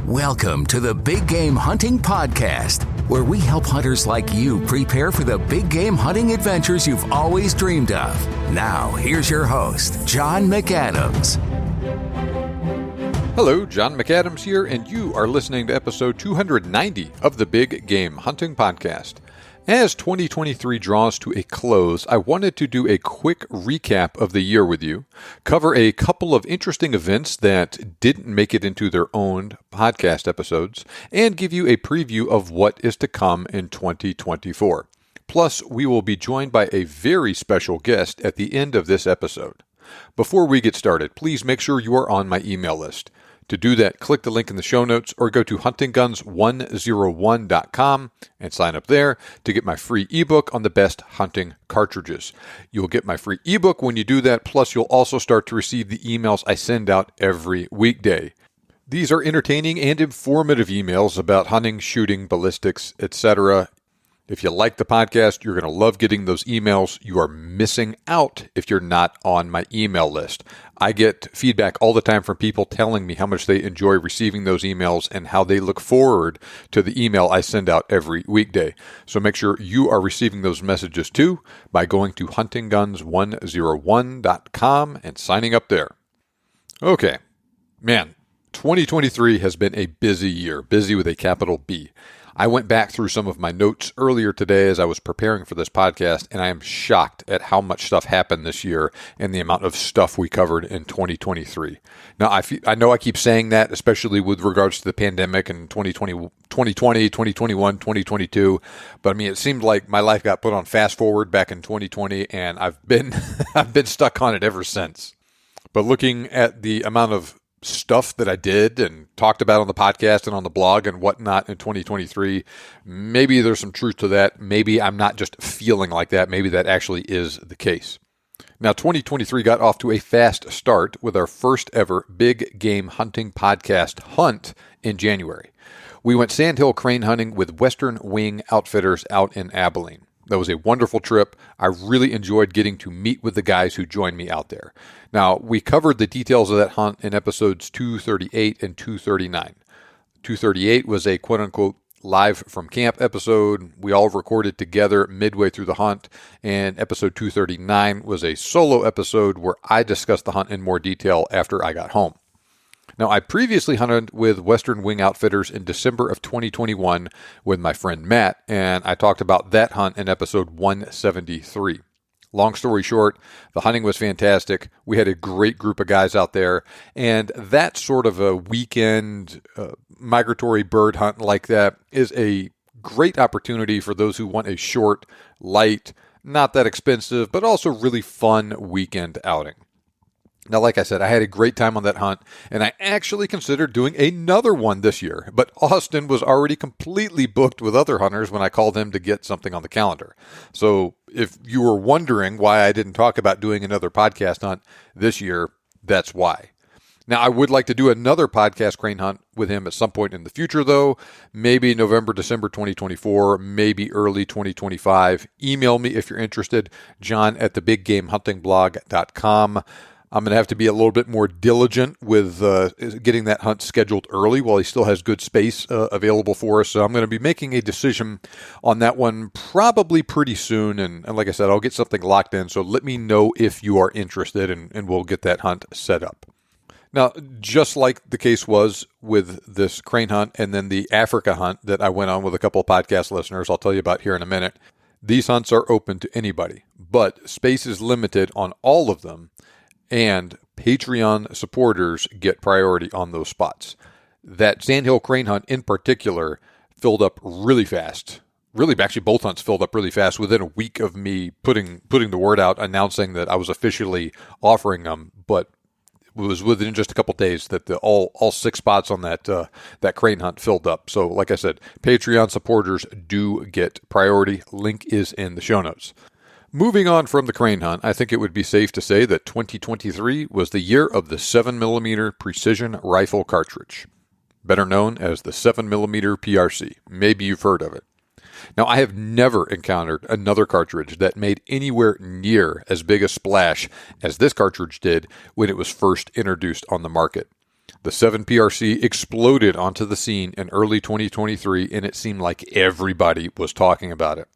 Welcome to the Big Game Hunting Podcast, where we help hunters like you prepare for the big game hunting adventures you've always dreamed of. Now, here's your host, John McAdams. Hello, John McAdams here, and you are listening to episode 290 of the Big Game Hunting Podcast. As 2023 draws to a close, I wanted to do a quick recap of the year with you, cover a couple of interesting events that didn't make it into their own podcast episodes, and give you a preview of what is to come in 2024. Plus, we will be joined by a very special guest at the end of this episode. Before we get started, please make sure you are on my email list. To do that, click the link in the show notes or go to huntingguns101.com and sign up there to get my free ebook on the best hunting cartridges. You'll get my free ebook when you do that, plus you'll also start to receive the emails I send out every weekday. These are entertaining and informative emails about hunting, shooting, ballistics, etc. If you like the podcast, you're going to love getting those emails. You are missing out if you're not on my email list. I get feedback all the time from people telling me how much they enjoy receiving those emails and how they look forward to the email I send out every weekday. So make sure you are receiving those messages too by going to huntingguns101.com and signing up there. Okay, man, 2023 has been a busy year, busy with a capital B. I went back through some of my notes earlier today as I was preparing for this podcast, and I am shocked at how much stuff happened this year and the amount of stuff we covered in 2023. Now, I know I keep saying that, especially with regards to the pandemic in 2020, 2021, 2022, but I mean, it seemed like my life got put on fast forward back in 2020, and I've been stuck on it ever since. But looking at the amount of stuff that I did and talked about on the podcast and on the blog and whatnot in 2023, maybe there's some truth to that. Maybe I'm not just feeling like that. Maybe that actually is the case. Now, 2023 got off to a fast start with our first ever Big Game Hunting Podcast hunt in January. We went sandhill crane hunting with Western Wing Outfitters out in Abilene. That was a wonderful trip. I really enjoyed getting to meet with the guys who joined me out there. Now, we covered the details of that hunt in episodes 238 and 239. 238 was a quote-unquote live from camp episode. We all recorded together midway through the hunt. And episode 239 was a solo episode where I discussed the hunt in more detail after I got home. Now, I previously hunted with Western Wing Outfitters in December of 2021 with my friend Matt, and I talked about that hunt in episode 173. Long story short, the hunting was fantastic. We had a great group of guys out there, and that sort of a weekend migratory bird hunt like that is a great opportunity for those who want a short, light, not that expensive, but also really fun weekend outing. Now, like I said, I had a great time on that hunt, and I actually considered doing another one this year, but Austin was already completely booked with other hunters when I called him to get something on the calendar. So if you were wondering why I didn't talk about doing another podcast hunt this year, that's why. Now, I would like to do another podcast crane hunt with him at some point in the future, though. Maybe November, December 2024, maybe early 2025. Email me if you're interested, john@thebiggamehuntingblog.com. I'm going to have to be a little bit more diligent with getting that hunt scheduled early while he still has good space available for us. So I'm going to be making a decision on that one probably pretty soon. And like I said, I'll get something locked in. So let me know if you are interested, and we'll get that hunt set up. Now, just like the case was with this crane hunt and then the Africa hunt that I went on with a couple of podcast listeners, I'll tell you about here in a minute, these hunts are open to anybody, but space is limited on all of them. And Patreon supporters get priority on those spots. That Sandhill crane hunt in particular filled up really fast. Really, actually, both hunts filled up really fast within a week of me putting the word out, announcing that I was officially offering them. But it was within just a couple days that all 6 spots on that crane hunt filled up. So, like I said, Patreon supporters do get priority. Link is in the show notes. Moving on from the crane hunt, I think it would be safe to say that 2023 was the year of the 7mm precision rifle cartridge, better known as the 7mm PRC. Maybe you've heard of it. Now, I have never encountered another cartridge that made anywhere near as big a splash as this cartridge did when it was first introduced on the market. The 7PRC exploded onto the scene in early 2023, and it seemed like everybody was talking about it.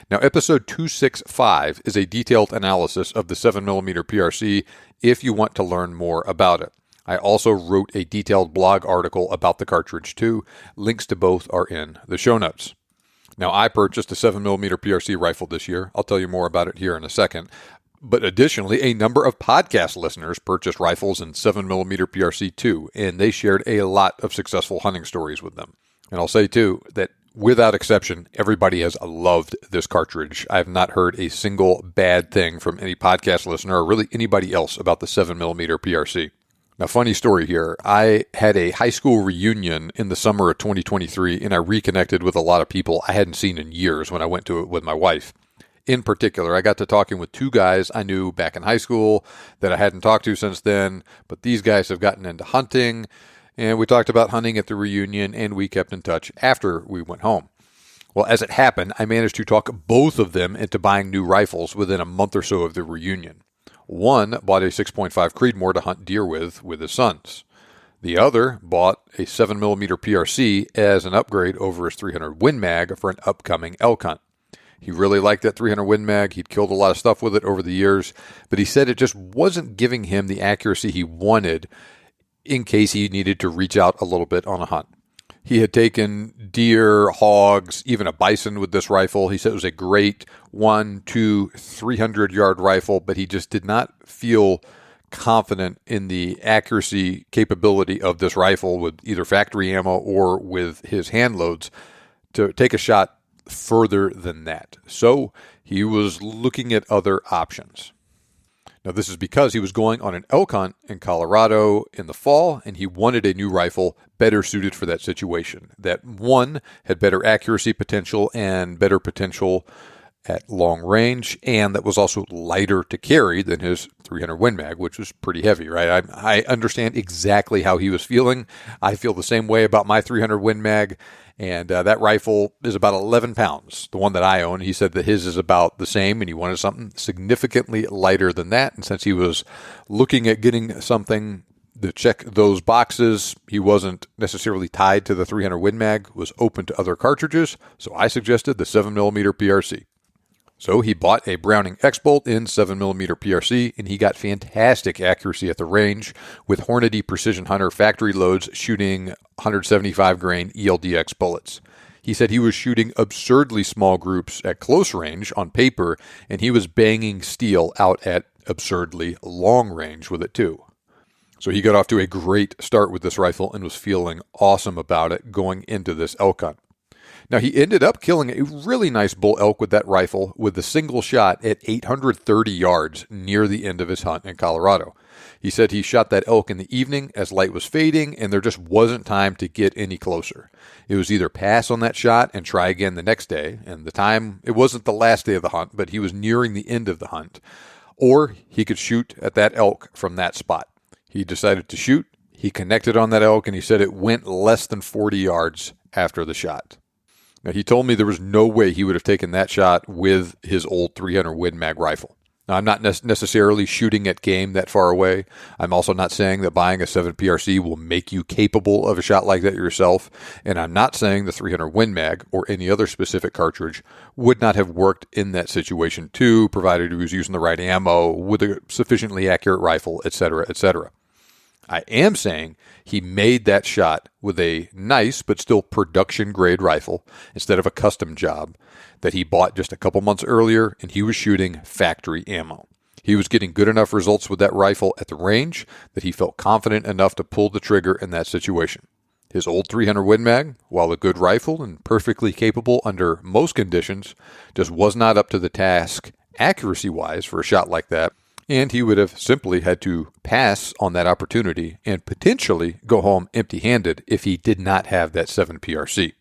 Now, episode 265 is a detailed analysis of the 7mm PRC if you want to learn more about it. I also wrote a detailed blog article about the cartridge too. Links to both are in the show notes. Now, I purchased a 7mm PRC rifle this year. I'll tell you more about it here in a second. But additionally, a number of podcast listeners purchased rifles in 7mm PRC too, and they shared a lot of successful hunting stories with them. And I'll say too that without exception, everybody has loved this cartridge. I have not heard a single bad thing from any podcast listener or really anybody else about the 7mm PRC. Now, funny story here. I had a high school reunion in the summer of 2023, and I reconnected with a lot of people I hadn't seen in years when I went to it with my wife. In particular, I got to talking with two guys I knew back in high school that I hadn't talked to since then, but these guys have gotten into hunting, and we talked about hunting at the reunion, and we kept in touch after we went home. Well, as it happened, I managed to talk both of them into buying new rifles within a month or so of the reunion. One bought a 6.5 Creedmoor to hunt deer with his sons. The other bought a 7mm PRC as an upgrade over his 300 Win Mag for an upcoming elk hunt. He really liked that 300 Win Mag. He'd killed a lot of stuff with it over the years, but he said it just wasn't giving him the accuracy he wanted in case he needed to reach out a little bit on a hunt. He had taken deer, hogs, even a bison with this rifle. He said it was a great 100, 200, 300-yard rifle, but he just did not feel confident in the accuracy capability of this rifle with either factory ammo or with his hand loads to take a shot further than that. So he was looking at other options. Now, this is because he was going on an elk hunt in Colorado in the fall, and he wanted a new rifle better suited for that situation. That one had better accuracy potential and better potential at long range, and that was also lighter to carry than his 300 Win Mag, which was pretty heavy, right? I understand exactly how he was feeling. I feel the same way about my 300 Win Mag. And that rifle is about 11 pounds, the one that I own. He said that his is about the same, and he wanted something significantly lighter than that. And since he was looking at getting something to check those boxes, he wasn't necessarily tied to the 300 Win Mag, was open to other cartridges. So I suggested the 7mm PRC. So he bought a Browning X-Bolt in 7mm PRC, and he got fantastic accuracy at the range with Hornady Precision Hunter factory loads shooting 175 grain ELDX bullets. He said he was shooting absurdly small groups at close range on paper, and he was banging steel out at absurdly long range with it too. So he got off to a great start with this rifle and was feeling awesome about it going into this elk hunt. Now, he ended up killing a really nice bull elk with that rifle with a single shot at 830 yards near the end of his hunt in Colorado. He said he shot that elk in the evening as light was fading, and there just wasn't time to get any closer. It was either pass on that shot and try again the next day, and the time, it wasn't the last day of the hunt, but he was nearing the end of the hunt, or he could shoot at that elk from that spot. He decided to shoot. He connected on that elk, and he said it went less than 40 yards after the shot. Now, he told me there was no way he would have taken that shot with his old 300 Win Mag rifle. Now, I'm not necessarily shooting at game that far away. I'm also not saying that buying a 7PRC will make you capable of a shot like that yourself. And I'm not saying the 300 Win Mag or any other specific cartridge would not have worked in that situation too, provided he was using the right ammo with a sufficiently accurate rifle, etc., etc. I am saying he made that shot with a nice but still production-grade rifle instead of a custom job that he bought just a couple months earlier, and he was shooting factory ammo. He was getting good enough results with that rifle at the range that he felt confident enough to pull the trigger in that situation. His old 300 Win Mag, while a good rifle and perfectly capable under most conditions, just was not up to the task accuracy-wise for a shot like that, and he would have simply had to pass on that opportunity and potentially go home empty-handed if he did not have that 7PRC.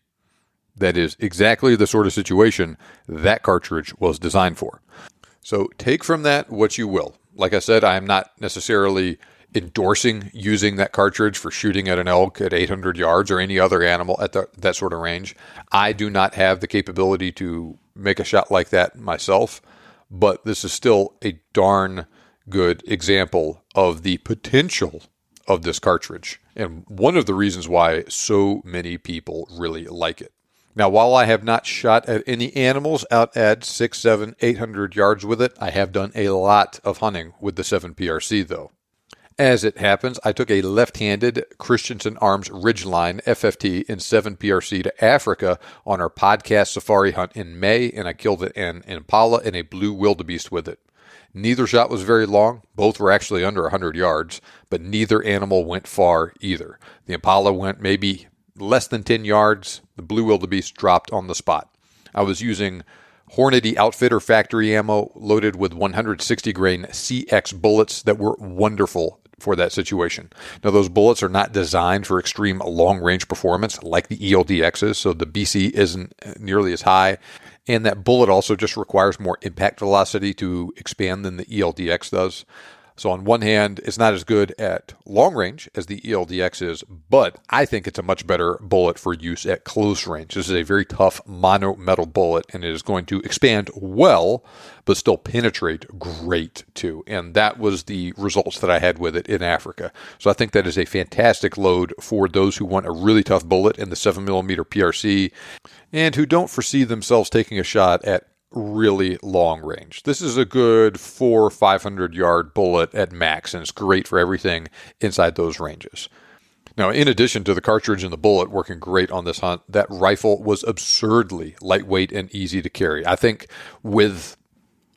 That is exactly the sort of situation that cartridge was designed for. So take from that what you will. Like I said, I am not necessarily endorsing using that cartridge for shooting at an elk at 800 yards or any other animal at that sort of range. I do not have the capability to make a shot like that myself, but this is still a darn good example of the potential of this cartridge, and one of the reasons why so many people really like it. Now, while I have not shot at any animals out at 6, 7, 800 yards with it, I have done a lot of hunting with the 7PRC though. As it happens, I took a left-handed Christensen Arms Ridgeline FFT in 7PRC to Africa on our podcast safari hunt in May, and I killed an impala and a blue wildebeest with it. Neither shot was very long. Both were actually under 100 yards, but neither animal went far either. The impala went maybe less than 10 yards. The blue wildebeest dropped on the spot. I was using Hornady Outfitter factory ammo loaded with 160 grain CX bullets that were wonderful for that situation. Now, those bullets are not designed for extreme long-range performance like the ELDXs, so the BC isn't nearly as high. And that bullet also just requires more impact velocity to expand than the ELDX does. So on one hand, it's not as good at long range as the ELDX is, but I think it's a much better bullet for use at close range. This is a very tough mono metal bullet, and it is going to expand well, but still penetrate great too. And that was the results that I had with it in Africa. So I think that is a fantastic load for those who want a really tough bullet in the 7mm PRC and who don't foresee themselves taking a shot at really long range. This is a good 400 or 500 yard bullet at max, and it's great for everything inside those ranges. Now, in addition to the cartridge and the bullet working great on this hunt, that rifle was absurdly lightweight and easy to carry. I think with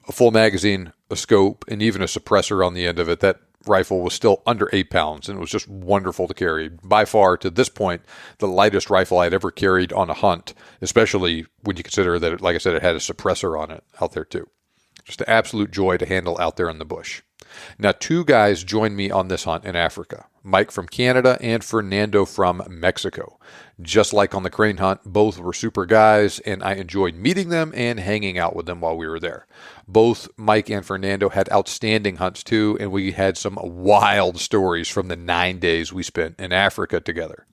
a full magazine, a scope, and even a suppressor on the end of it, that rifle was still under 8 pounds, and it was just wonderful to carry. By far, to this point, the lightest rifle I'd ever carried on a hunt, especially when you consider that, like I said, it had a suppressor on it out there too. Just an absolute joy to handle out there in the bush. Now, 2 guys joined me on this hunt in Africa, Mike from Canada and Fernando from Mexico. Just like on the crane hunt, both were super guys, and I enjoyed meeting them and hanging out with them while we were there. Both Mike and Fernando had outstanding hunts too, and we had some wild stories from the 9 days we spent in Africa together.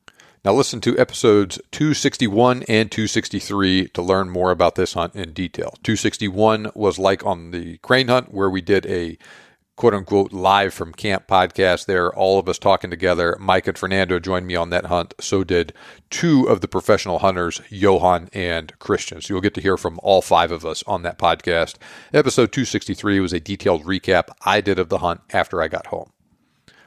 Now listen to episodes 261 and 263 to learn more about this hunt in detail. 261 was like on the crane hunt, where we did a quote-unquote live from camp podcast there, all of us talking together. Mike and Fernando joined me on that hunt. So did 2 of the professional hunters, Johan and Christian. So you'll get to hear from all 5 of us on that podcast. Episode 263 was a detailed recap I did of the hunt after I got home.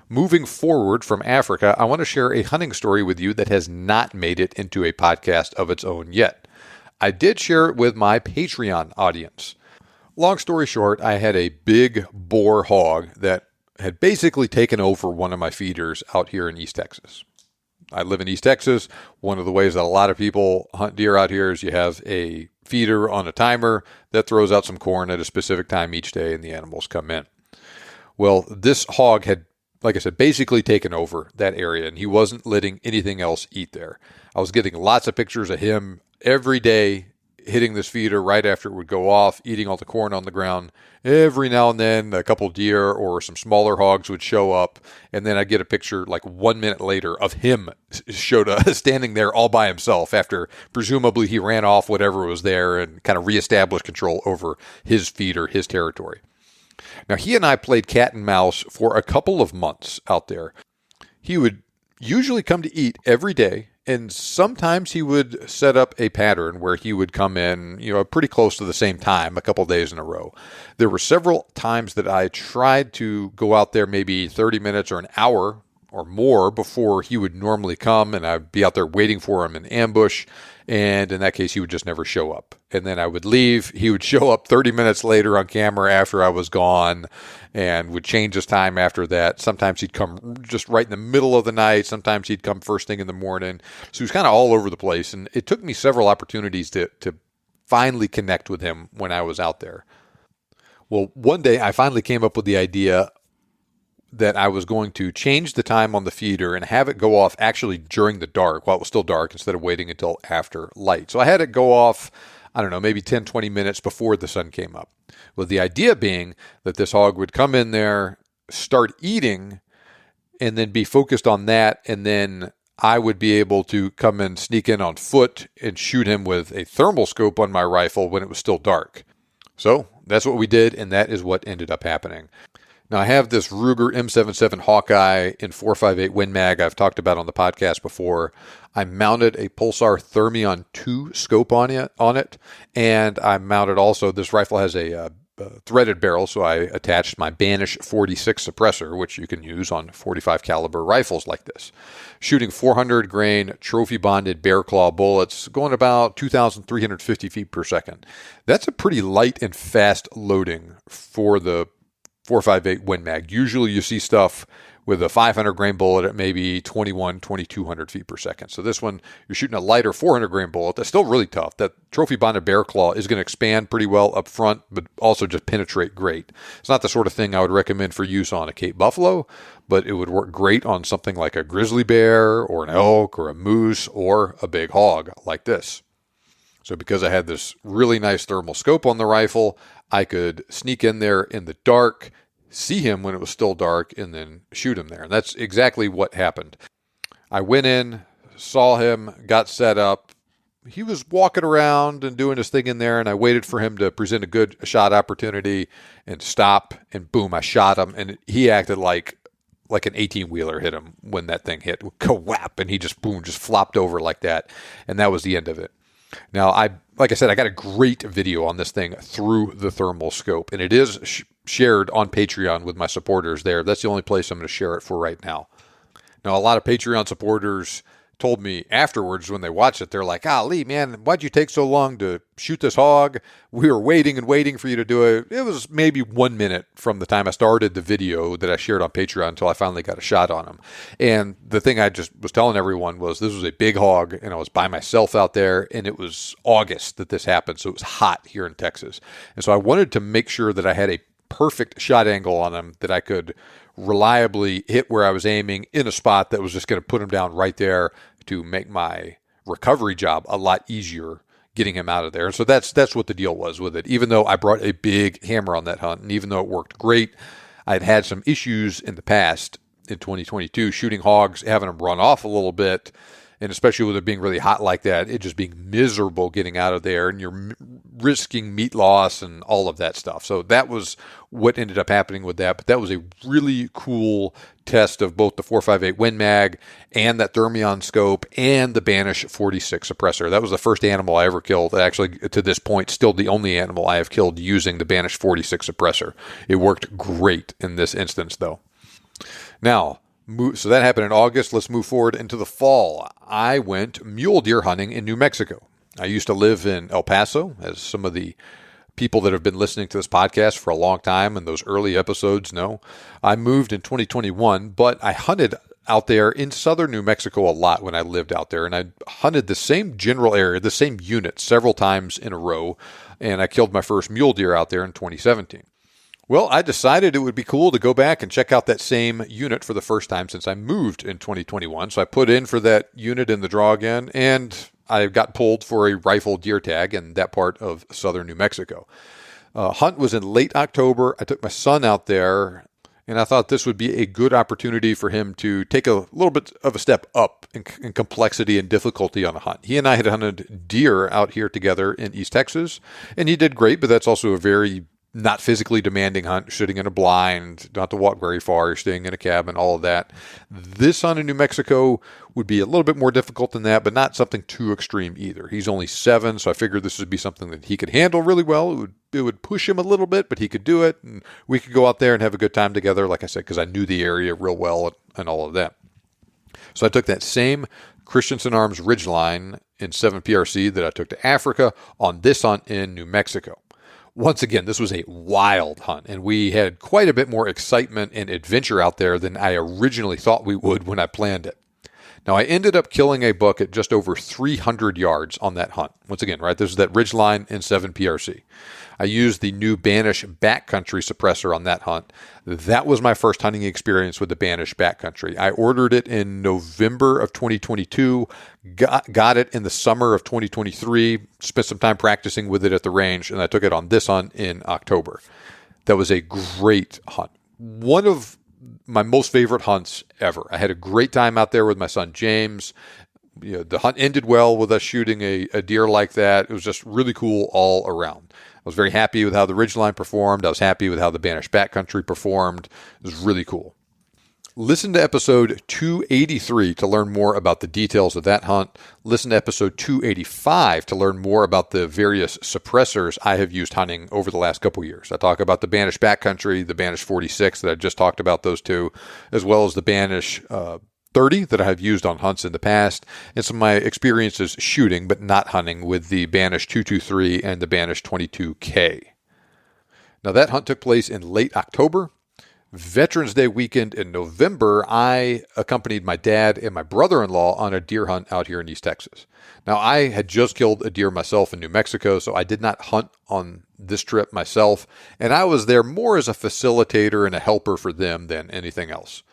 Moving forward from Africa, I want to share a hunting story with you that has not made it into a podcast of its own yet. I did share it with my Patreon audience. Long story short, I had a big boar hog that had basically taken over one of my feeders out here in East Texas. I live in East Texas. One of the ways that a lot of people hunt deer out here is you have a feeder on a timer that throws out some corn at a specific time each day, and the animals come in. Well, this hog had, like I said, basically taken over that area, and he wasn't letting anything else eat there. I was getting lots of pictures of him every day hitting this feeder right after it would go off, eating all the corn on the ground. Every now and then, a couple deer or some smaller hogs would show up, and then I'd get a picture like 1 minute later of him standing there all by himself after presumably he ran off whatever was there and kind of reestablished control over his feeder, his territory. Now, he and I played cat and mouse for a couple of months out there. He would usually come to eat every day, and sometimes he would set up a pattern where he would come in, pretty close to the same time, a couple of days in a row. There were several times that I tried to go out there maybe 30 minutes or an hour or more before he would normally come, and I'd be out there waiting for him in ambush. And in that case, he would just never show up. And then I would leave. He would show up 30 minutes later on camera after I was gone and would change his time after that. Sometimes he'd come just right in the middle of the night. Sometimes he'd come first thing in the morning. So he was kind of all over the place. And it took me several opportunities to finally connect with him when I was out there. Well, one day I finally came up with the idea that I was going to change the time on the feeder and have it go off actually during the dark, while it was still dark, instead of waiting until after light. So I had it go off, maybe 10, 20 minutes before the sun came up. With the idea being that this hog would come in there, start eating, and then be focused on that, and then I would be able to come and sneak in on foot and shoot him with a thermal scope on my rifle when it was still dark. So that's what we did, and that is what ended up happening. Now, I have this Ruger M77 Hawkeye in 4.58 Win Mag I've talked about on the podcast before. I mounted a Pulsar Thermion 2 scope on it, and I mounted also, this rifle has a threaded barrel, so I attached my Banish 46 suppressor, which you can use on 45 caliber rifles like this. Shooting 400 grain trophy bonded bear claw bullets, going about 2,350 feet per second. That's a pretty light and fast loading for the 4.58 Win Mag. Usually you see stuff with a 500 grain bullet at maybe 2,200 feet per second. So this one, you're shooting a lighter 400 grain bullet. That's still really tough. That trophy bonded bear claw is going to expand pretty well up front, but also just penetrate great. It's not the sort of thing I would recommend for use on a Cape Buffalo, but it would work great on something like a grizzly bear or an elk or a moose or a big hog like this. So because I had this really nice thermal scope on the rifle, I could sneak in there in the dark, see him when it was still dark, and then shoot him there. And that's exactly what happened. I went in, saw him, got set up. He was walking around and doing his thing in there, and I waited for him to present a good shot opportunity and stop, and boom, I shot him. And he acted like an 18-wheeler hit him when that thing hit. Ka-whap, and he just, boom, just flopped over like that. And that was the end of it. Now, like I said, I got a great video on this thing through the thermal scope, and it is shared on Patreon with my supporters there. That's the only place I'm going to share it for right now. Now, a lot of Patreon supporters told me afterwards when they watched it, they're like, Lee, man, why'd you take so long to shoot this hog? We were waiting and waiting for you to do it. It was maybe 1 minute from the time I started the video that I shared on Patreon until I finally got a shot on him. And the thing I just was telling everyone was this was a big hog, and I was by myself out there, and it was August that this happened, so it was hot here in Texas. And so I wanted to make sure that I had a perfect shot angle on him that I could reliably hit where I was aiming in a spot that was just going to put him down right there to make my recovery job a lot easier getting him out of there. And so that's what the deal was with it. Even though I brought a big hammer on that hunt, and even though it worked great, I'd had some issues in the past in 2022 shooting hogs, having them run off a little bit, and especially with it being really hot like that, it just being miserable getting out of there, and you're risking meat loss and all of that stuff. So that was what ended up happening with that. But that was a really cool test of both the 4.58 Win Mag and that Thermion scope and the Banish 46 suppressor. That was the first animal I ever killed. Actually, to this point, still the only animal I have killed using the Banish 46 suppressor. It worked great in this instance, though. Now, so that happened in August. Let's move forward into the fall. I went mule deer hunting in New Mexico. I used to live in El Paso, as some of the people that have been listening to this podcast for a long time and those early episodes know. I moved in 2021, but I hunted out there in southern New Mexico a lot when I lived out there, and I hunted the same general area, the same unit several times in a row, and I killed my first mule deer out there in 2017. Well, I decided it would be cool to go back and check out that same unit for the first time since I moved in 2021. So I put in for that unit in the draw again, and I got pulled for a rifle deer tag in that part of southern New Mexico. Hunt was in late October. I took my son out there, and I thought this would be a good opportunity for him to take a little bit of a step up in complexity and difficulty on a hunt. He and I had hunted deer out here together in East Texas, and he did great, but that's also a very not physically demanding hunt, sitting in a blind, don't have to walk very far, you're staying in a cabin, all of that. This hunt in New Mexico would be a little bit more difficult than that, but not something too extreme either. He's only 7, so I figured this would be something that he could handle really well. It would push him a little bit, but he could do it, and we could go out there and have a good time together, like I said, because I knew the area real well and all of that. So I took that same Christensen Arms Ridgeline in 7 PRC that I took to Africa on this hunt in New Mexico. Once again, this was a wild hunt, and we had quite a bit more excitement and adventure out there than I originally thought we would when I planned it. Now, I ended up killing a buck at just over 300 yards on that hunt. Once again, right, this is that Ridgeline in 7 PRC. I used the new Banish backcountry suppressor on that hunt. That was my first hunting experience with the Banish backcountry. I ordered it in November of 2022, got it in the summer of 2023, spent some time practicing with it at the range, and I took it on this hunt in October. That was a great hunt. One of my most favorite hunts ever. I had a great time out there with my son James. The hunt ended well with us shooting a deer like that. It was just really cool all around. I was very happy with how the ridgeline performed. I was happy with how the Banish backcountry performed. It was really cool. Listen to episode 283 to learn more about the details of that hunt. Listen to episode 285 to learn more about the various suppressors I have used hunting over the last couple years. I talk about the Banish backcountry, the Banish 46 that I just talked about, those two, as well as the Banish 30 that I have used on hunts in the past, and some of my experiences shooting but not hunting with the Banish 223 and the Banish 22K. Now that hunt took place in late October. Veterans Day weekend in November, I accompanied my dad and my brother-in-law on a deer hunt out here in East Texas. Now, I had just killed a deer myself in New Mexico, so I did not hunt on this trip myself, and I was there more as a facilitator and a helper for them than anything else.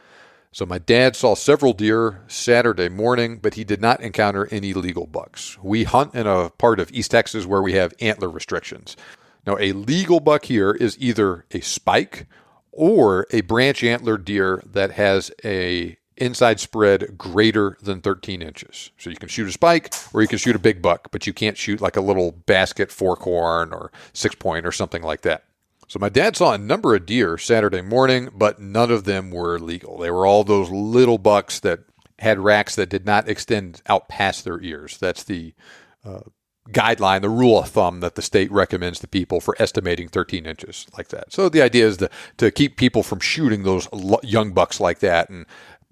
So my dad saw several deer Saturday morning, but he did not encounter any legal bucks. We hunt in a part of East Texas where we have antler restrictions. Now, a legal buck here is either a spike or a branch antler deer that has a inside spread greater than 13 inches. So you can shoot a spike or you can shoot a big buck, but you can't shoot like a little basket forkhorn or 6-point or something like that. So my dad saw a number of deer Saturday morning, but none of them were legal. They were all those little bucks that had racks that did not extend out past their ears. That's the guideline, the rule of thumb that the state recommends to people for estimating 13 inches like that. So the idea is to keep people from shooting those young bucks like that and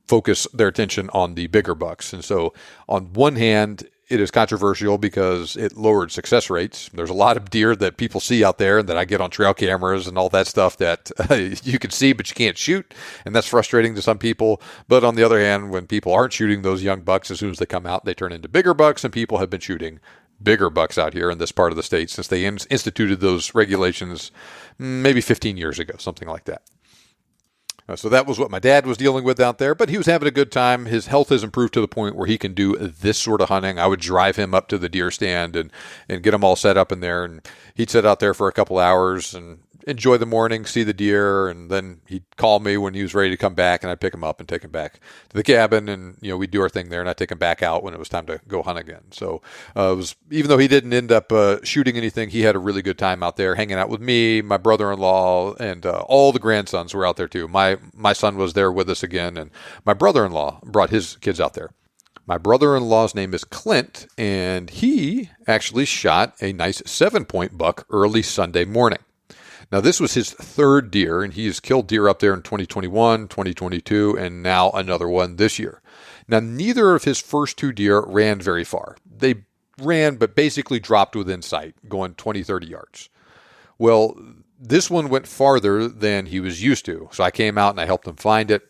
focus their attention on the bigger bucks. And so on one hand, it is controversial because it lowered success rates. There's a lot of deer that people see out there and that I get on trail cameras and all that stuff that you can see, but you can't shoot. And that's frustrating to some people. But on the other hand, when people aren't shooting those young bucks, as soon as they come out, they turn into bigger bucks, and people have been shooting bigger bucks out here in this part of the state since they instituted those regulations maybe 15 years ago, something like that. So that was what my dad was dealing with out there, but he was having a good time. His health has improved to the point where he can do this sort of hunting. I would drive him up to the deer stand and get him all set up in there, and he'd sit out there for a couple hours and enjoy the morning, see the deer, and then he'd call me when he was ready to come back, and I'd pick him up and take him back to the cabin, and we'd do our thing there, and I'd take him back out when it was time to go hunt again. So it was, even though he didn't end up shooting anything, he had a really good time out there, hanging out with me, my brother-in-law, and all the grandsons were out there too. My son was there with us again, and my brother-in-law brought his kids out there. My brother-in-law's name is Clint, and he actually shot a nice 7-point buck early Sunday morning. Now, this was his third deer, and he's killed deer up there in 2021, 2022, and now another one this year. Now, neither of his first two deer ran very far. They ran, but basically dropped within sight, going 20, 30 yards. Well, this one went farther than he was used to, so I came out and I helped him find it.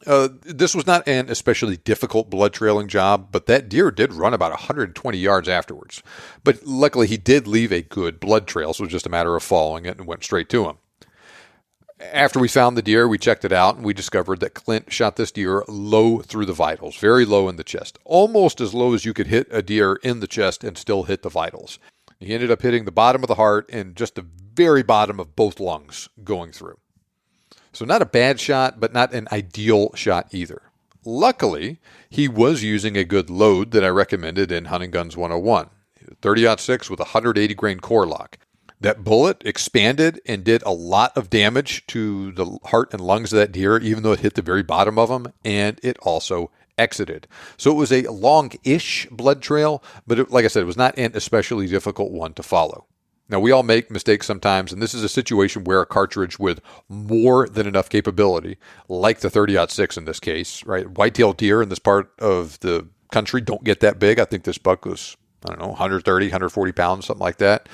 This was not an especially difficult blood trailing job, but that deer did run about 120 yards afterwards. But luckily, he did leave a good blood trail, so it was just a matter of following it and went straight to him. After we found the deer, we checked it out, and we discovered that Clint shot this deer low through the vitals, very low in the chest, almost as low as you could hit a deer in the chest and still hit the vitals. He ended up hitting the bottom of the heart and just the very bottom of both lungs going through. So not a bad shot, but not an ideal shot either. Luckily, he was using a good load that I recommended in Hunting Guns 101, 30-06 with a 180 grain core lock. That bullet expanded and did a lot of damage to the heart and lungs of that deer, even though it hit the very bottom of them, and it also exited. So it was a long-ish blood trail, but like I said, it was not an especially difficult one to follow. Now, we all make mistakes sometimes, and this is a situation where a cartridge with more than enough capability, like the 30-06 in this case, right? Whitetail deer in this part of the country don't get that big. I think this buck was, 130, 140 pounds, something like that.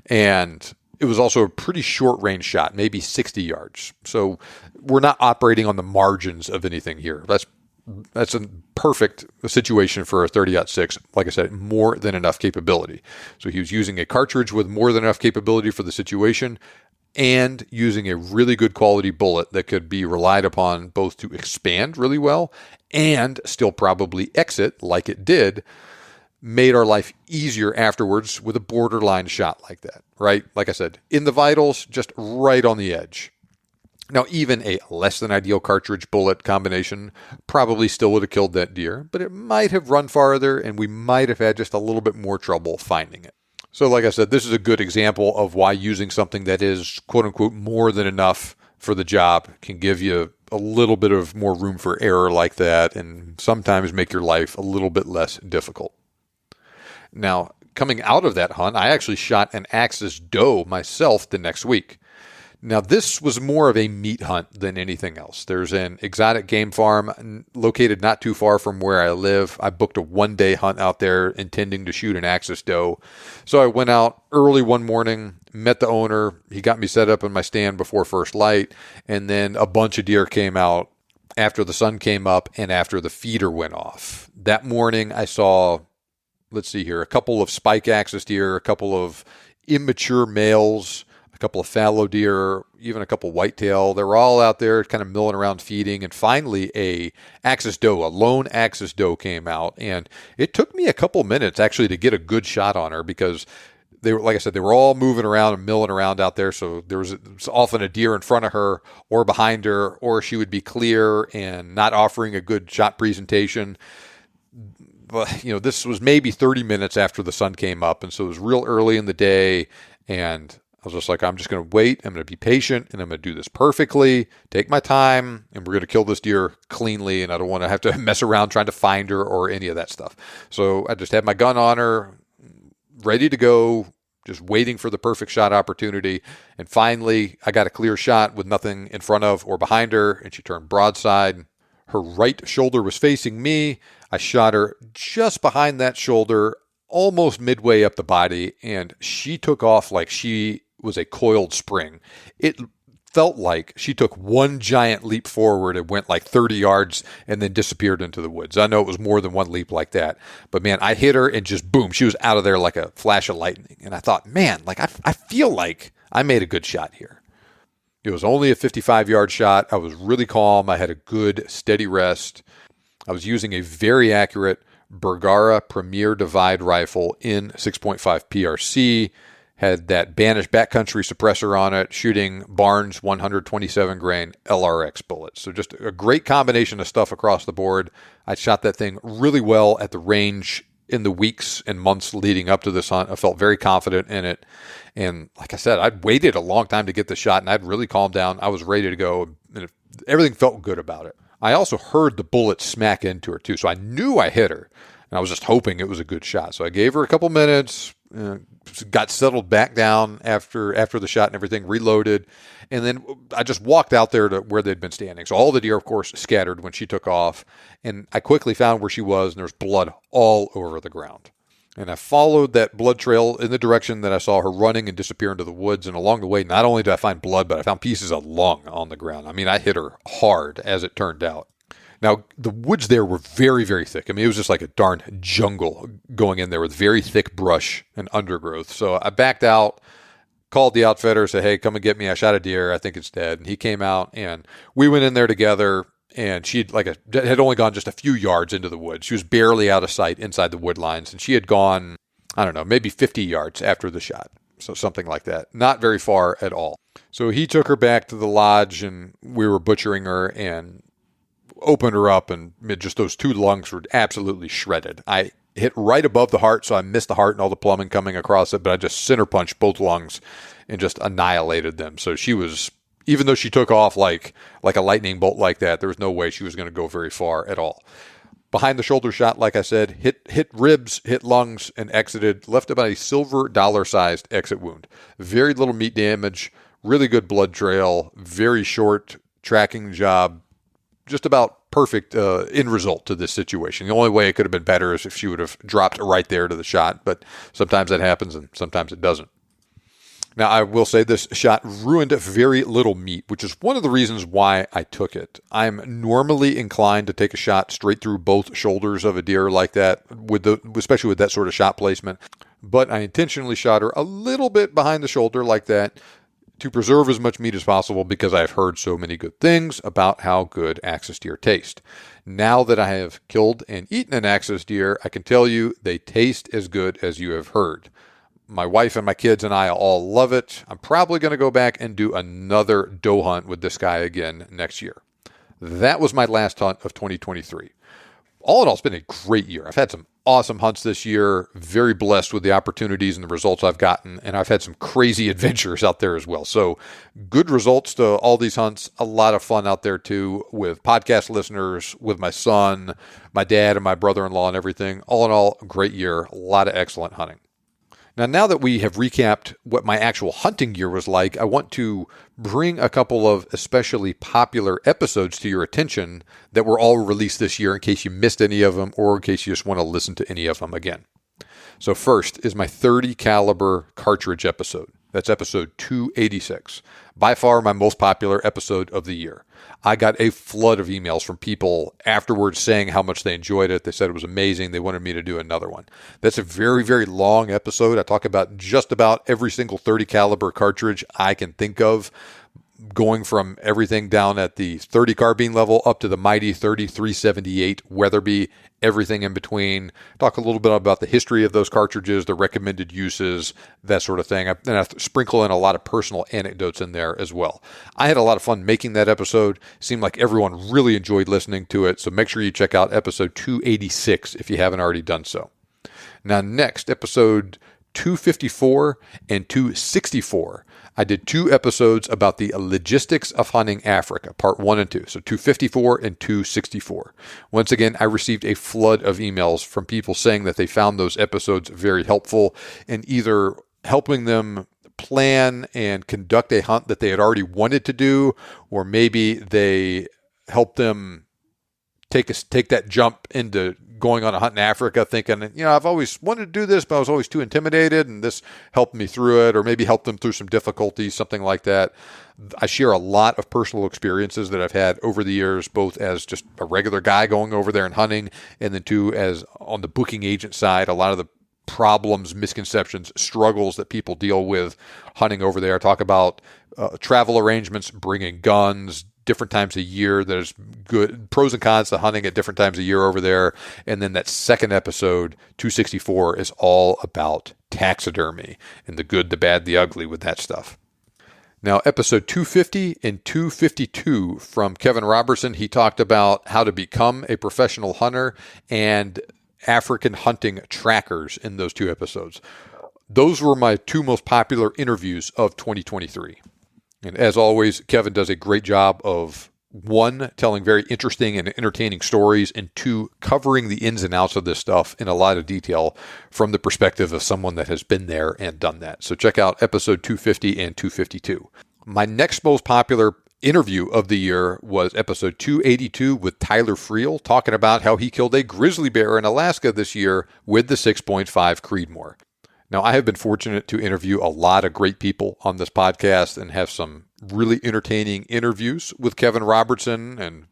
And it was also a pretty short range shot, maybe 60 yards. So we're not operating on the margins of anything here. That's a perfect situation for a 30-06. Like I said, more than enough capability. So he was using a cartridge with more than enough capability for the situation and using a really good quality bullet that could be relied upon both to expand really well and still probably exit like it did. Made our life easier afterwards with a borderline shot like that, right? Like I said, in the vitals, just right on the edge. Now, even a less than ideal cartridge bullet combination probably still would have killed that deer, but it might have run farther and we might have had just a little bit more trouble finding it. So like I said, this is a good example of why using something that is quote unquote more than enough for the job can give you a little bit of more room for error like that and sometimes make your life a little bit less difficult. Now, coming out of that hunt, I actually shot an Axis doe myself the next week. Now, this was more of a meat hunt than anything else. There's an exotic game farm located not too far from where I live. I booked a one-day hunt out there intending to shoot an Axis doe. So I went out early one morning, met the owner. He got me set up in my stand before first light, and then a bunch of deer came out after the sun came up and after the feeder went off. That morning, I saw, let's see here, a couple of spike Axis deer, a couple of immature males, a couple of fallow deer, even a couple whitetail. They were all out there kind of milling around feeding. And finally, a lone Axis doe came out. And it took me a couple minutes actually to get a good shot on her because they were, like I said, they were all moving around and milling around out there. So there was often a deer in front of her or behind her, or she would be clear and not offering a good shot presentation. But, this was maybe 30 minutes after the sun came up. And so it was real early in the day. And I was just like, I'm just going to wait. I'm going to be patient and I'm going to do this perfectly, take my time, and we're going to kill this deer cleanly. And I don't want to have to mess around trying to find her or any of that stuff. So I just had my gun on her, ready to go, just waiting for the perfect shot opportunity. And finally, I got a clear shot with nothing in front of or behind her. And she turned broadside. Her right shoulder was facing me. I shot her just behind that shoulder, almost midway up the body, and she took off like she was a coiled spring. It felt like she took one giant leap forward and went like 30 yards and then disappeared into the woods. I know it was more than one leap like that, but man, I hit her and just boom, she was out of there like a flash of lightning. And I thought, man, like I feel like I made a good shot here. It was only a 55-yard shot. I was really calm. I had a good, steady rest. I was using a very accurate Bergara Premier Divide rifle in 6.5 PRC, had that Banish backcountry suppressor on it, shooting Barnes 127 grain LRX bullets. So just a great combination of stuff across the board. I shot that thing really well at the range in the weeks and months leading up to this hunt. I felt very confident in it. And like I said, I'd waited a long time to get the shot and I'd really calmed down. I was ready to go and everything felt good about it. I also heard the bullet smack into her too. So I knew I hit her. And I was just hoping it was a good shot. So I gave her a couple minutes, got settled back down after the shot and everything, reloaded. And then I just walked out there to where they'd been standing. So all the deer, of course, scattered when she took off. And I quickly found where she was, and there was blood all over the ground. And I followed that blood trail in the direction that I saw her running and disappear into the woods. And along the way, not only did I find blood, but I found pieces of lung on the ground. I mean, I hit her hard, as it turned out. Now, the woods there were very, very thick. I mean, it was just like a darn jungle going in there with very thick brush and undergrowth. So I backed out, called the outfitter, said, hey, come and get me. I shot a deer. I think it's dead. And he came out, and we went in there together, and she had only gone just a few yards into the woods. She was barely out of sight inside the wood lines, and she had gone, I don't know, maybe 50 yards after the shot. So something like that. Not very far at all. So he took her back to the lodge, and we were butchering her, and opened her up, and just those two lungs were absolutely shredded. I hit right above the heart, so I missed the heart and all the plumbing coming across it, but I just center punched both lungs and just annihilated them. So she was, even though she took off like a lightning bolt like that, there was no way she was going to go very far at all. Behind the shoulder shot, like I said, hit ribs, hit lungs, and exited, left about a silver dollar-sized exit wound. Very little meat damage, really good blood trail, very short tracking job, just about perfect end result to this situation. The only way it could have been better is if she would have dropped right there to the shot, but sometimes that happens and sometimes it doesn't. Now, I will say this shot ruined very little meat, which is one of the reasons why I took it. I'm normally inclined to take a shot straight through both shoulders of a deer like that, especially with that sort of shot placement, but I intentionally shot her a little bit behind the shoulder like that, to preserve as much meat as possible because I've heard so many good things about how good Axis deer taste. Now that I have killed and eaten an Axis deer, I can tell you they taste as good as you have heard. My wife and my kids and I all love it. I'm probably going to go back and do another doe hunt with this guy again next year. That was my last hunt of 2023. All in all, it's been a great year. I've had some awesome hunts this year, very blessed with the opportunities and the results I've gotten, and I've had some crazy adventures out there as well. So good results to all these hunts, a lot of fun out there too with podcast listeners, with my son, my dad, and my brother-in-law and everything. All in all, great year, a lot of excellent hunting. Now that we have recapped what my actual hunting year was like, I want to bring a couple of especially popular episodes to your attention that were all released this year in case you missed any of them or in case you just want to listen to any of them again. So first is my 30 caliber cartridge episode. That's episode 286. By far my most popular episode of the year. I got a flood of emails from people afterwards saying how much they enjoyed it. They said it was amazing. They wanted me to do another one. That's a very, very long episode. I talk about just about every single 30 caliber cartridge I can think of, going from everything down at the 30 carbine level up to the mighty 30-378 Weatherby, everything in between. Talk a little bit about the history of those cartridges, the recommended uses, that sort of thing. And I sprinkle in a lot of personal anecdotes in there as well. I had a lot of fun making that episode. Seemed like everyone really enjoyed listening to it. So make sure you check out episode 286 if you haven't already done so. Now next, episode 254 and 264. I did 2 episodes about the logistics of hunting Africa, part 1 and 2. So 254 and 264. Once again, I received a flood of emails from people saying that they found those episodes very helpful in either helping them plan and conduct a hunt that they had already wanted to do, or maybe they helped them take that jump into going on a hunt in Africa thinking, I've always wanted to do this, but I was always too intimidated, and this helped me through it, or maybe helped them through some difficulties, something like that. I share a lot of personal experiences that I've had over the years, both as just a regular guy going over there and hunting, and then too as on the booking agent side, a lot of the problems, misconceptions, struggles that people deal with hunting over there. I talk about travel arrangements, bringing guns, different times a year. There's good pros and cons to hunting at different times a year over there. And then that second episode, 264, is all about taxidermy and the good, the bad, the ugly with that stuff. Now, episode 250 and 252 from Kevin Robertson, he talked about how to become a professional hunter and African hunting trackers in those 2 episodes. Those were my 2 most popular interviews of 2023. And as always, Kevin does a great job of, 1, telling very interesting and entertaining stories, and 2, covering the ins and outs of this stuff in a lot of detail from the perspective of someone that has been there and done that. So check out episode 250 and 252. My next most popular interview of the year was episode 282 with Tyler Friel, talking about how he killed a grizzly bear in Alaska this year with the 6.5 Creedmoor. Now, I have been fortunate to interview a lot of great people on this podcast and have some really entertaining interviews with Kevin Robertson and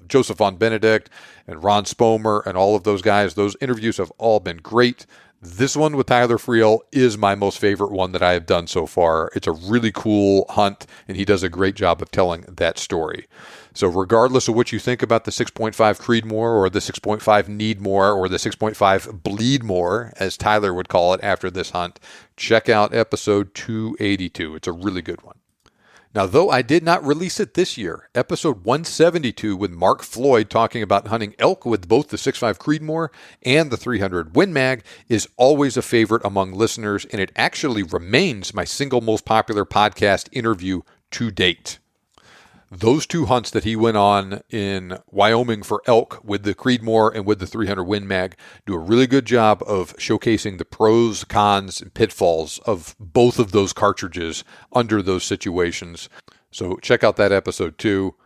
Joseph Von Benedict and Ron Spomer and all of those guys. Those interviews have all been great. This one with Tyler Friel is my most favorite one that I have done so far. It's a really cool hunt, and he does a great job of telling that story. So regardless of what you think about the 6.5 Creedmoor or the 6.5 Needmore or the 6.5 Bleedmore, as Tyler would call it after this hunt, check out episode 282. It's a really good one. Now, though I did not release it this year, episode 172 with Mark Floyd talking about hunting elk with both the 6.5 Creedmoor and the 300 Win Mag is always a favorite among listeners, and it actually remains my single most popular podcast interview to date. Those 2 hunts that he went on in Wyoming for elk with the Creedmoor and with the 300 Win Mag do a really good job of showcasing the pros, cons, and pitfalls of both of those cartridges under those situations. So check out that episode too,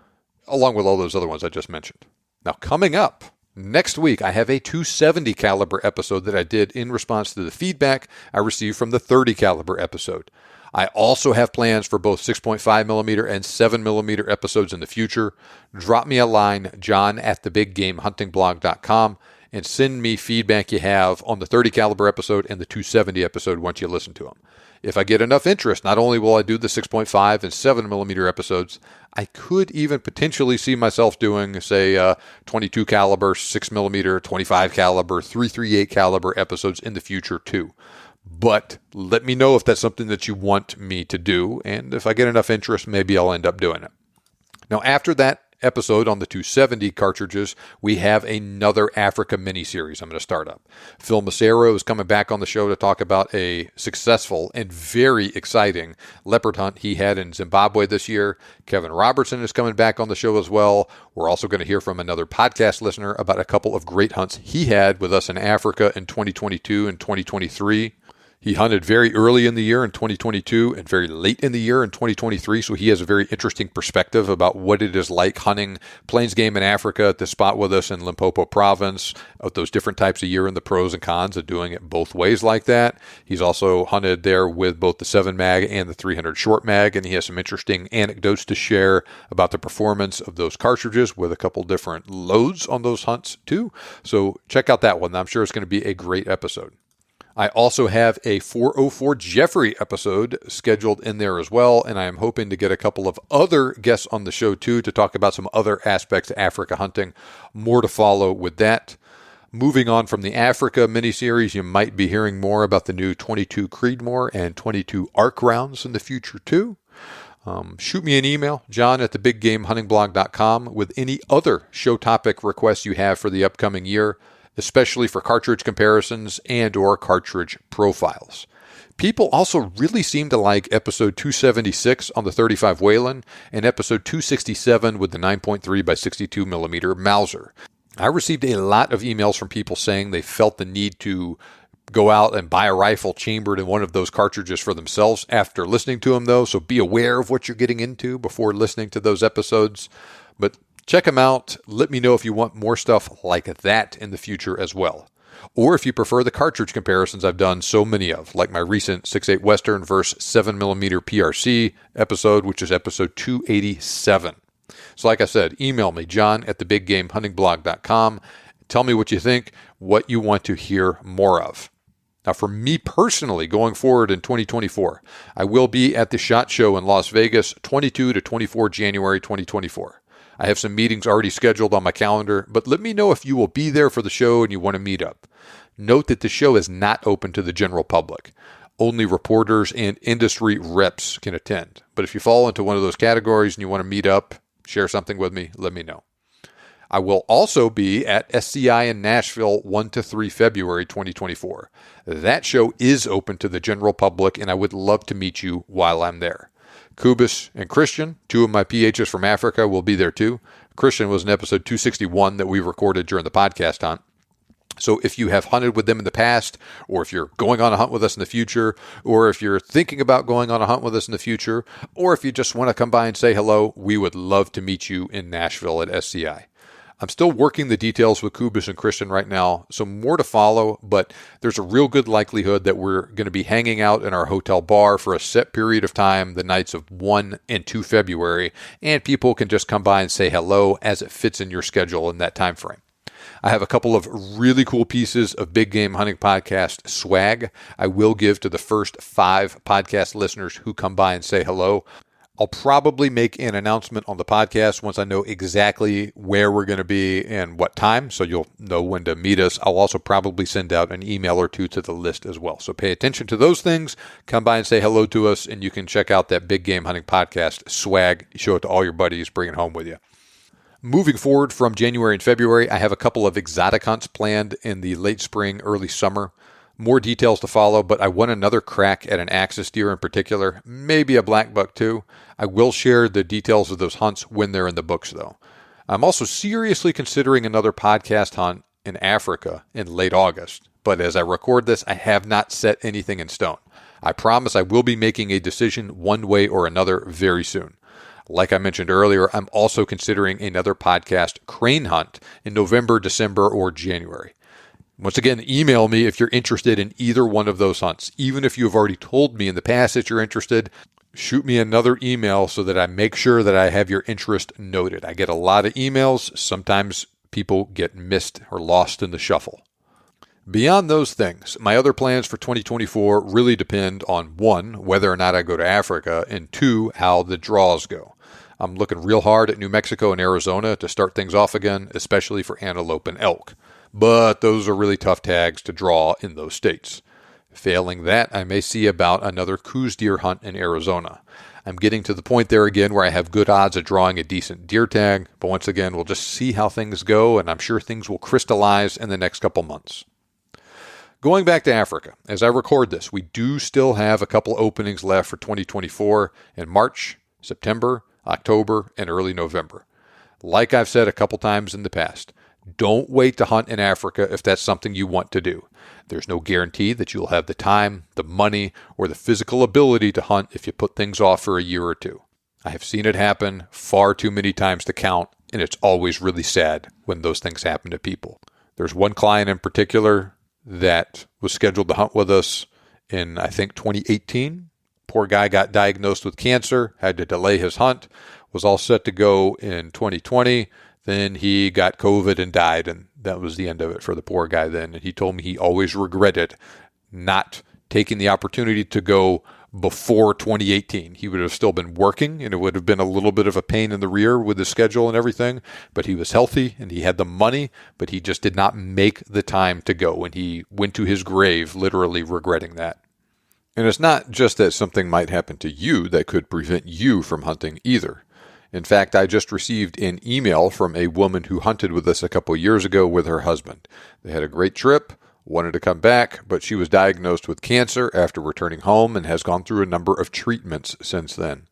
along with all those other ones I just mentioned. Now, coming up next week, I have a 270 caliber episode that I did in response to the feedback I received from the 30 caliber episode. I also have plans for both 6.5mm and 7mm episodes in the future. Drop me a line, john@thebiggamehuntingblog.com, and send me feedback you have on the 30 caliber episode and the 270 episode once you listen to them. If I get enough interest, not only will I do the 6.5 and 7mm episodes, I could even potentially see myself doing, say, 22 caliber, 6mm, 25 caliber, 338 caliber episodes in the future too. But let me know if that's something that you want me to do. And if I get enough interest, maybe I'll end up doing it. Now, after that episode on the 270 cartridges, we have another Africa mini-series I'm going to start up. Phil Massaro is coming back on the show to talk about a successful and very exciting leopard hunt he had in Zimbabwe this year. Kevin Robertson is coming back on the show as well. We're also going to hear from another podcast listener about a couple of great hunts he had with us in Africa in 2022 and 2023. He hunted very early in the year in 2022 and very late in the year in 2023, so he has a very interesting perspective about what it is like hunting plains game in Africa at this spot with us in Limpopo province, of those different types of year and the pros and cons of doing it both ways like that. He's also hunted there with both the 7 mag and the 300 short mag, and he has some interesting anecdotes to share about the performance of those cartridges with a couple different loads on those hunts too. So check out that one. I'm sure it's going to be a great episode. I also have a 404 Jeffrey episode scheduled in there as well, and I am hoping to get a couple of other guests on the show too to talk about some other aspects of Africa hunting. More to follow with that. Moving on from the Africa miniseries, you might be hearing more about the new 22 Creedmoor and 22 ARC rounds in the future too. Shoot me an email, john@thebiggamehuntingblog.com, with any other show topic requests you have for the upcoming year, especially for cartridge comparisons and or cartridge profiles. People also really seem to like episode 276 on the 35 Whelen and episode 267 with the 9.3 by 62 millimeter Mauser. I received a lot of emails from people saying they felt the need to go out and buy a rifle chambered in one of those cartridges for themselves after listening to them, though, so be aware of what you're getting into before listening to those episodes. But check them out. Let me know if you want more stuff like that in the future as well. Or if you prefer the cartridge comparisons I've done so many of, like my recent 6.8 Western versus 7mm PRC episode, which is episode 287. So like I said, email me, john@thebiggamehuntingblog.com. Tell me what you think, what you want to hear more of. Now, for me personally, going forward in 2024, I will be at the SHOT Show in Las Vegas, 22 to 24 January 2024. I have some meetings already scheduled on my calendar, but let me know if you will be there for the show and you want to meet up. Note that the show is not open to the general public. Only reporters and industry reps can attend. But if you fall into one of those categories and you want to meet up, share something with me, let me know. I will also be at SCI in Nashville 1 to 3 February 2024. That show is open to the general public, and I would love to meet you while I'm there. Kubis and Christian, two of my PHs from Africa, will be there too. Christian was in episode 261 that we recorded during the podcast hunt. So if you have hunted with them in the past, or if you're going on a hunt with us in the future, or if you're thinking about going on a hunt with us in the future, or if you just want to come by and say hello, we would love to meet you in Nashville at SCI. I'm still working the details with Kubis and Christian right now, so more to follow, but there's a real good likelihood that we're going to be hanging out in our hotel bar for a set period of time, the nights of 1 and 2 February, and people can just come by and say hello as it fits in your schedule in that time frame. I have a couple of really cool pieces of Big Game Hunting Podcast swag I will give to the first 5 podcast listeners who come by and say hello. I'll probably make an announcement on the podcast once I know exactly where we're going to be and what time, so you'll know when to meet us. I'll also probably send out an email or two to the list as well. So pay attention to those things. Come by and say hello to us, and you can check out that Big Game Hunting Podcast swag. Show it to all your buddies. Bring it home with you. Moving forward from January and February, I have a couple of exotic hunts planned in the late spring, early summer. More details to follow, but I want another crack at an axis deer in particular, maybe a black buck too. I will share the details of those hunts when they're in the books, though. I'm also seriously considering another podcast hunt in Africa in late August, but as I record this, I have not set anything in stone. I promise I will be making a decision one way or another very soon. Like I mentioned earlier, I'm also considering another podcast crane hunt in November, December, or January. Once again, email me if you're interested in either one of those hunts. Even if you have already told me in the past that you're interested, shoot me another email so that I make sure that I have your interest noted. I get a lot of emails. Sometimes people get missed or lost in the shuffle. Beyond those things, my other plans for 2024 really depend on 1, whether or not I go to Africa, and 2, how the draws go. I'm looking real hard at New Mexico and Arizona to start things off again, especially for antelope and elk. But those are really tough tags to draw in those states. Failing that, I may see about another Coues deer hunt in Arizona. I'm getting to the point there again where I have good odds of drawing a decent deer tag, but once again, we'll just see how things go, and I'm sure things will crystallize in the next couple months. Going back to Africa, as I record this, we do still have a couple openings left for 2024 in March, September, October, and early November. Like I've said a couple times in the past, don't wait to hunt in Africa if that's something you want to do. There's no guarantee that you'll have the time, the money, or the physical ability to hunt if you put things off for a year or two. I have seen it happen far too many times to count, and it's always really sad when those things happen to people. There's one client in particular that was scheduled to hunt with us in, I think, 2018. Poor guy got diagnosed with cancer, had to delay his hunt, was all set to go in 2020. Then he got COVID and died, and that was the end of it for the poor guy then. And he told me he always regretted not taking the opportunity to go before 2018. He would have still been working, and it would have been a little bit of a pain in the rear with the schedule and everything, but he was healthy and he had the money, but he just did not make the time to go, and he went to his grave literally regretting that. And it's not just that something might happen to you that could prevent you from hunting either. In fact, I just received an email from a woman who hunted with us a couple years ago with her husband. They had a great trip, wanted to come back, but she was diagnosed with cancer after returning home and has gone through a number of treatments since then.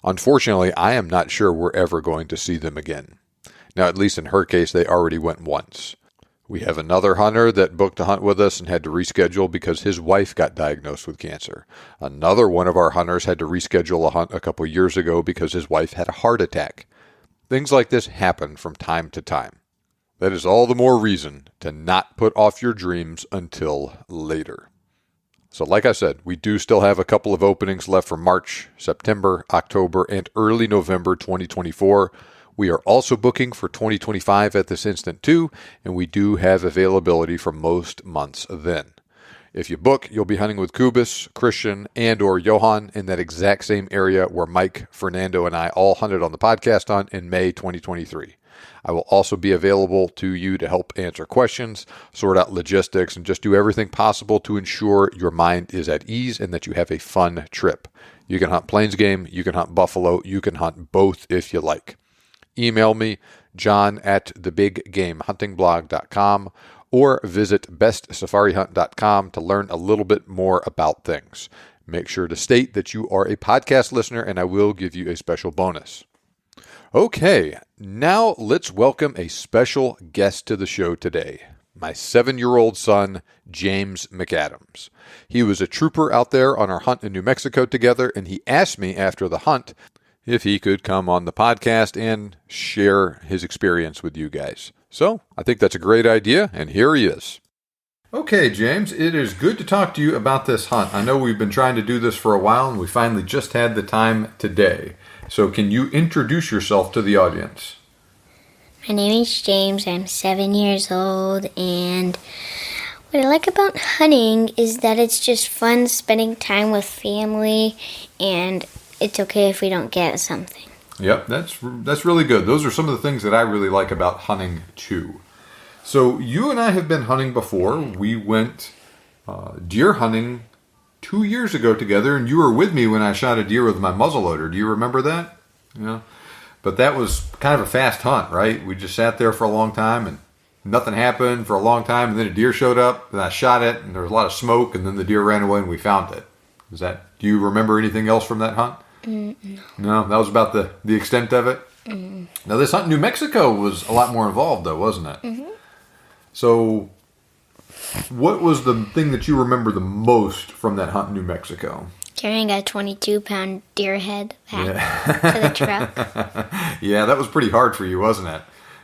Unfortunately, I am not sure we're ever going to see them again. Now, at least in her case, they already went once. We have another hunter that booked a hunt with us and had to reschedule because his wife got diagnosed with cancer. Another one of our hunters had to reschedule a hunt a couple years ago because his wife had a heart attack. Things like this happen from time to time. That is all the more reason to not put off your dreams until later. So like I said, we do still have a couple of openings left for March, September, October, and early November 2024. We are also booking for 2025 at this instant too, and we do have availability for most months then. If you book, you'll be hunting with Kubis, Christian, and or Johan in that exact same area where Mike, Fernando, and I all hunted on the podcast on in May 2023. I will also be available to you to help answer questions, sort out logistics, and just do everything possible to ensure your mind is at ease and that you have a fun trip. You can hunt plains game, you can hunt buffalo, you can hunt both if you like. Email me, john@thebiggamehuntingblog.com, or visit bestsafarihunt.com to learn a little bit more about things. Make sure to state that you are a podcast listener, and I will give you a special bonus. Okay, now let's welcome a special guest to the show today. My 7-year-old son, James McAdams. He was a trooper out there on our hunt in New Mexico together, and he asked me after the hunt if he could come on the podcast and share his experience with you guys. So I think that's a great idea, and here he is. Okay, James, it is good to talk to you about this hunt. I know we've been trying to do this for a while, and we finally just had the time today. So can you introduce yourself to the audience? My name is James. I'm 7 years old, and what I like about hunting is that it's just fun spending time with family, and it's okay if we don't get something. Yep, that's really good. Those are some of the things that I really like about hunting too. So you and I have been hunting before. We went deer hunting 2 years ago together, and you were with me when I shot a deer with my muzzleloader. Do you remember that? Yeah. But that was kind of a fast hunt, right? We just sat there for a long time, and nothing happened for a long time, and then a deer showed up, and I shot it, and there was a lot of smoke, and then the deer ran away, and we found it. Do you remember anything else from that hunt? No, that was about the extent of it? Now, this hunt in New Mexico was a lot more involved, though, wasn't it? Mm-hmm. So, what was the thing that you remember the most from that hunt in New Mexico? Carrying a 22-pound deer head back to the truck. Yeah, that was pretty hard for you, wasn't it?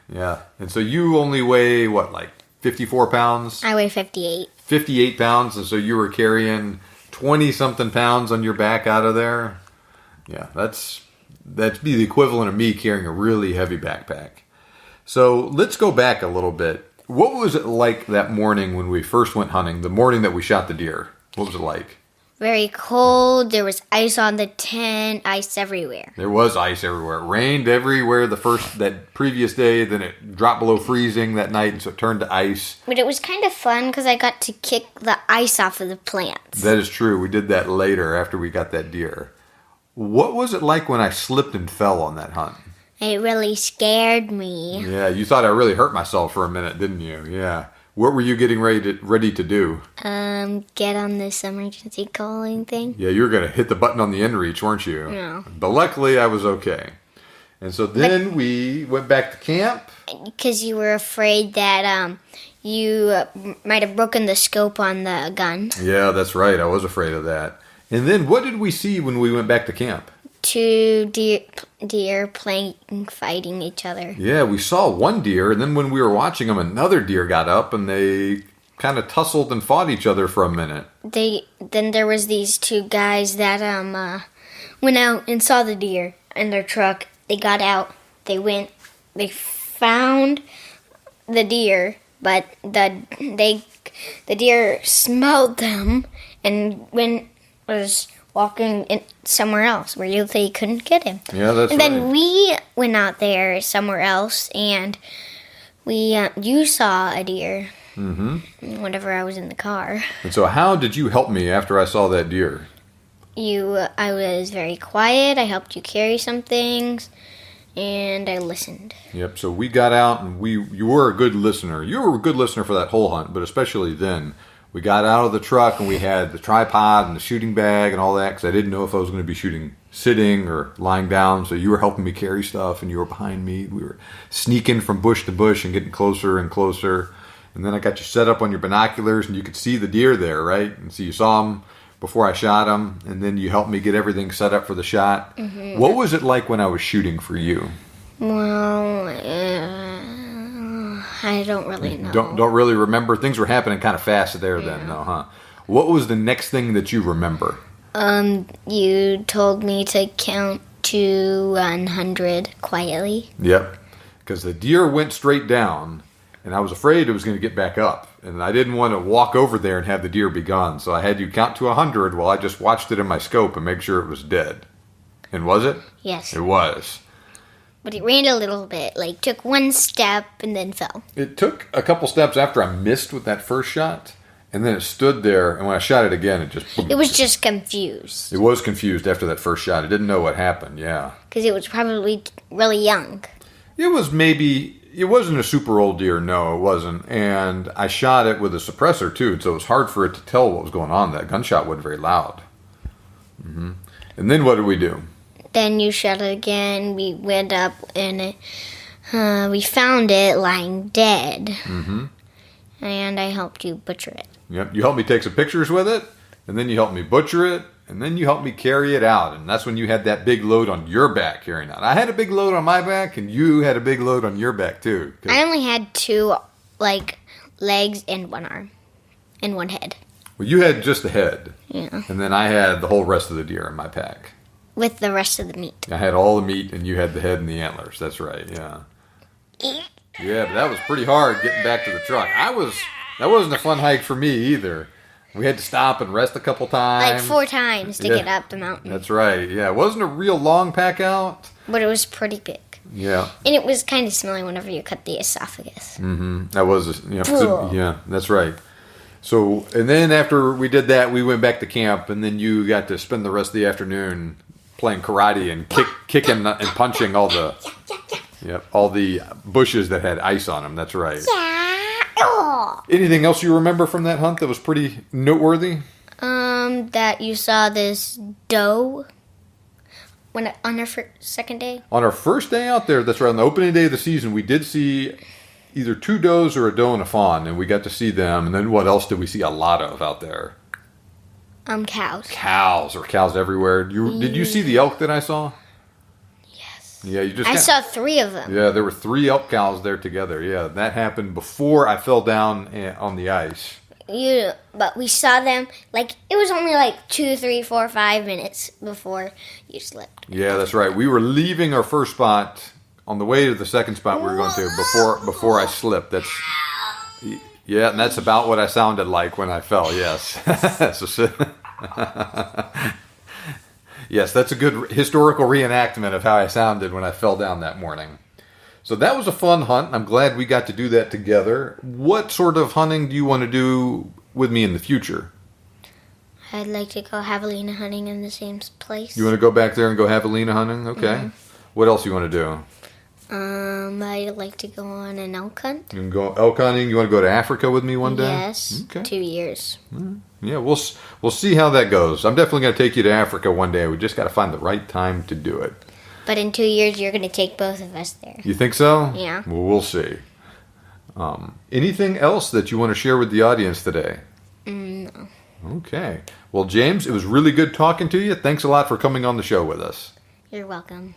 Yeah. And so you only weigh, what, like 54 pounds? I weigh 58. 58 pounds, and so you were carrying 20-something pounds on your back out of there? Yeah, that'd be the equivalent of me carrying a really heavy backpack. So let's go back a little bit. What was it like that morning when we first went hunting, the morning that we shot the deer? What was it like? very cold. There was ice on the tent, ice everywhere. There was ice everywhere. It rained everywhere that previous day. Then it dropped below freezing that night, and so it turned to ice. But it was kind of fun because I got to kick the ice off of the plants. That is true. We did that later after we got that deer. What was it like when I slipped and fell on that hunt? It really scared me. Yeah, you thought I really hurt myself for a minute, didn't you? Yeah. What were you getting ready to do? Get on this emergency calling thing. Yeah, you were going to hit the button on the inReach, weren't you? No. But luckily, I was okay. And so then we went back to camp. Because you were afraid that you might have broken the scope on the gun. Yeah, that's right. I was afraid of that. And then what did we see when we went back to camp? 2 deer playing, fighting each other. Yeah, we saw one deer, and then when we were watching them, another deer got up, and they kind of tussled and fought each other for a minute. Then there was these 2 guys that went out and saw the deer in their truck. They got out. They found the deer, but the deer smelled them and was walking in somewhere else where they couldn't get him. Yeah, that's right. And then we went out there somewhere else, and you saw a deer. Whenever I was in the car. And so how did you help me after I saw that deer? I was very quiet. I helped you carry some things, and I listened. Yep. So we got out, and you were a good listener. You were a good listener for that whole hunt, but especially then. We got out of the truck, and we had the tripod and the shooting bag and all that, because I didn't know if I was going to be shooting sitting or lying down. So you were helping me carry stuff, and you were behind me. We were sneaking from bush to bush and getting closer and closer. And then I got you set up on your binoculars, and you could see the deer there, right? And so you saw them before I shot them, and then you helped me get everything set up for the shot. What was it like when I was shooting for you? Well, I don't really know. Don't really remember. Things were happening kind of fast there then, though, huh? What was the next thing that you remember? You told me to count to 100 quietly. Yep, because the deer went straight down, and I was afraid it was going to get back up. And I didn't want to walk over there and have the deer be gone. So I had you count to 100 while I just watched it in my scope and make sure it was dead. And was it? Yes. It was. But it ran a little bit, took 1 step and then fell. It took a couple steps after I missed with that first shot. And then it stood there, and when I shot it again, it was just confused. It was confused after that first shot. It didn't know what happened, yeah. Because it was probably really young. It wasn't a super old deer, no, it wasn't. And I shot it with a suppressor, too, so it was hard for it to tell what was going on. That gunshot wasn't very loud. And then what did we do? Then you shot it again. We went up, and we found it lying dead. And I helped you butcher it. Yep, you helped me take some pictures with it, and then you helped me butcher it, and then you helped me carry it out. And that's when you had that big load on your back carrying out. I had a big load on my back, and you had a big load on your back, too. I only had 2, legs and 1 arm and 1 head. Well, you had just the head. Yeah. And then I had the whole rest of the deer in my pack. With the rest of the meat. I had all the meat, and you had the head and the antlers. That's right, yeah. Yeah, but that was pretty hard getting back to the truck. That wasn't a fun hike for me either. We had to stop and rest a couple times. 4 times to get up the mountain. That's right, yeah. It wasn't a real long pack out. But it was pretty big. Yeah. And it was kind of smelly whenever you cut the esophagus. That was, yeah, that's right. So, and then after we did that, we went back to camp, and then you got to spend the rest of the afternoon playing karate and kicking and punching all the bushes that had ice on them. That's right. Anything else you remember from that hunt that was pretty noteworthy? That you saw this doe on our second day. On our first day out there, that's right. On the opening day of the season, we did see either 2 does or a doe and a fawn, and we got to see them. And then what else did we see a lot of out there? Cows. Cows. There were cows everywhere. Did you see the elk that I saw? Yes. Yeah, I saw 3 of them. Yeah, there were 3 elk cows there together. Yeah, that happened before I fell down on the ice. But we saw them, it was only 2, 3, 4, 5 minutes before you slipped. Yeah, that's right. We were leaving our first spot on the way to the second spot we were going to before I slipped. And that's about what I sounded like when I fell, yes. Yes, that's a good historical reenactment of how I sounded when I fell down that morning. So that was a fun hunt. I'm glad we got to do that together. What sort of hunting do you want to do with me in the future? I'd like to go javelina hunting in the same place. You want to go back there and go javelina hunting? Okay. Mm-hmm. What else you want to do? I'd like to go on an elk hunt. You can go elk hunting. You want to go to Africa with me one day? Yes. Okay. 2 years. Yeah, we'll see how that goes. I'm definitely going to take you to Africa one day. We just got to find the right time to do it. But in 2 years, you're going to take both of us there. You think so? Yeah. Well, we'll see. Anything else that you want to share with the audience today? No. Okay. Well, James, it was really good talking to you. Thanks a lot for coming on the show with us. You're welcome.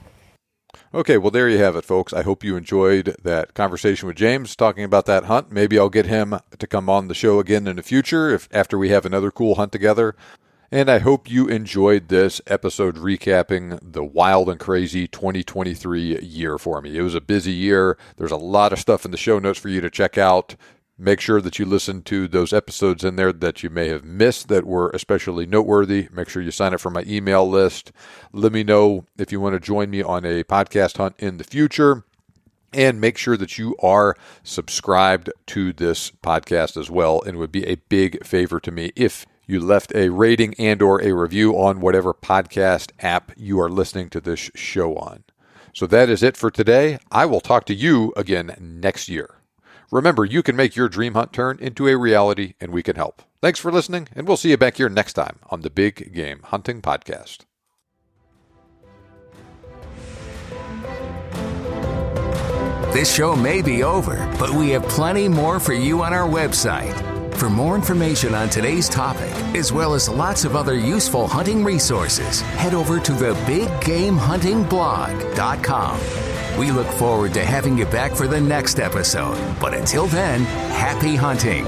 Okay, well, there you have it, folks. I hope you enjoyed that conversation with James talking about that hunt. Maybe I'll get him to come on the show again in the future after we have another cool hunt together. And I hope you enjoyed this episode recapping the wild and crazy 2023 year for me. It was a busy year. There's a lot of stuff in the show notes for you to check out. Make sure that you listen to those episodes in there that you may have missed that were especially noteworthy. Make sure you sign up for my email list. Let me know if you want to join me on a podcast hunt in the future. And make sure that you are subscribed to this podcast as well. And it would be a big favor to me if you left a rating and or a review on whatever podcast app you are listening to this show on. So that is it for today. I will talk to you again next year. Remember, you can make your dream hunt turn into a reality, and we can help. Thanks for listening, and we'll see you back here next time on the Big Game Hunting Podcast. This show may be over, but we have plenty more for you on our website. For more information on today's topic, as well as lots of other useful hunting resources, head over to thebiggamehuntingblog.com. We look forward to having you back for the next episode. But until then, happy hunting.